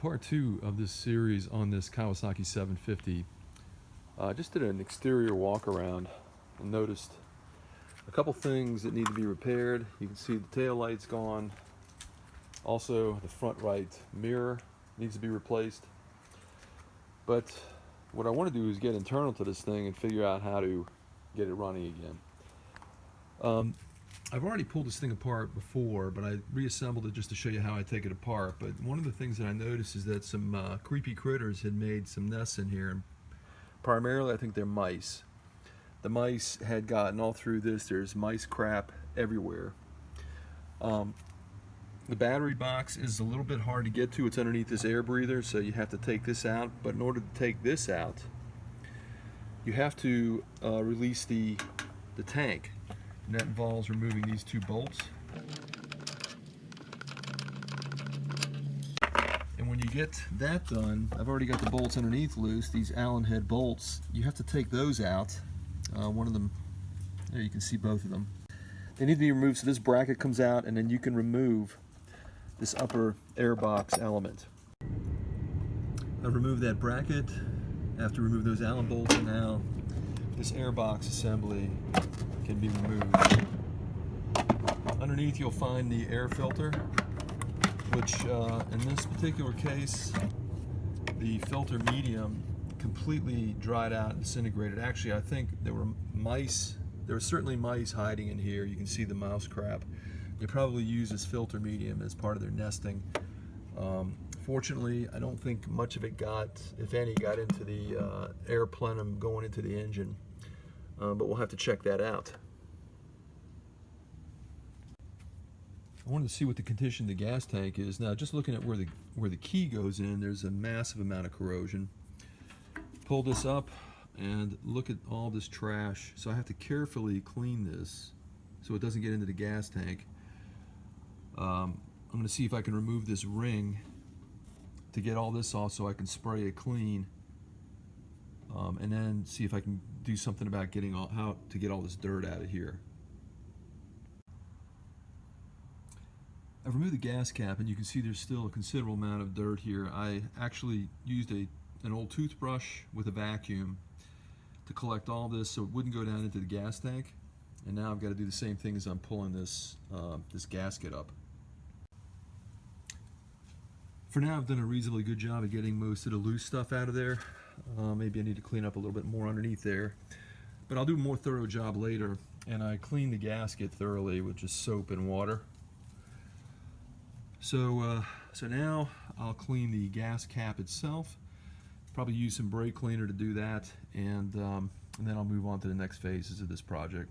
part two of this series on this Kawasaki 750. I just did an exterior walk around and noticed a couple things that need to be repaired. You can see the tail light's gone. Also, the front right mirror needs to be replaced. But what I want to do is get internal to this thing and figure out how to get it running again. I've already pulled this thing apart before, but I reassembled it just to show you how I take it apart. But one of the things that I noticed is that some creepy critters had made some nests in here, and primarily I think they're mice. The mice had gotten all through this. There's mice crap everywhere. The battery box is a little bit hard to get to. It's underneath this air breather, so you have to take this out. But in order to take this out, you have to release the tank. And that involves removing these two bolts. And when you get that done, I've already got the bolts underneath loose, these Allen head bolts. You have to take those out. One of them, there you can see both of them. They need to be removed, so this bracket comes out, and then you can remove this upper air box element. I've removed that bracket. I have to remove those Allen bolts, and now this air box assembly can be removed. Underneath you'll find the air filter, which in this particular case, the filter medium completely dried out and disintegrated. Actually, I think there were certainly mice hiding in here. You can see the mouse crap. They probably use this filter medium as part of their nesting. Fortunately, I don't think much of it got, if any, got into the air plenum going into the engine. But we'll have to check that out. I wanted to see what the condition of the gas tank is. Now, just looking at where the key goes in, there's a massive amount of corrosion. Pull this up and look at all this trash. So I have to carefully clean this so it doesn't get into the gas tank. I'm going to see if I can remove this ring to get all this off so I can spray it clean. And then see if I can do something about how to get all this dirt out of here. I've removed the gas cap, and you can see there's still a considerable amount of dirt here. I actually used an old toothbrush with a vacuum to collect all this so it wouldn't go down into the gas tank. And now I've got to do the same thing as I'm pulling this gasket up. For now, I've done a reasonably good job of getting most of the loose stuff out of there. Maybe I need to clean up a little bit more underneath there, but I'll do a more thorough job later. And I cleaned the gasket thoroughly with just soap and water. So now I'll clean the gas cap itself. Probably use some brake cleaner to do that, and then I'll move on to the next phases of this project.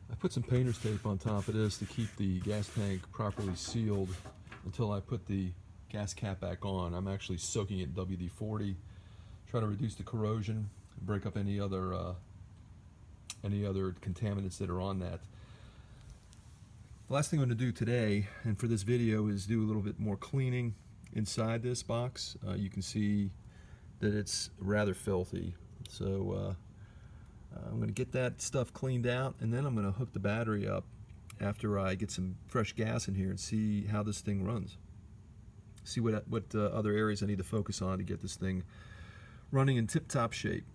I put some painter's tape on top of this to keep the gas tank properly sealed until I put the gas cap back on. I'm actually soaking it in WD-40, trying to reduce the corrosion, break up any other contaminants that are on that. The last thing I'm going to do today, and for this video, is do a little bit more cleaning inside this box. You can see that it's rather filthy, so I'm going to get that stuff cleaned out, and then I'm going to hook the battery up after I get some fresh gas in here and see how this thing runs. See what other areas I need to focus on to get this thing running in tip-top shape.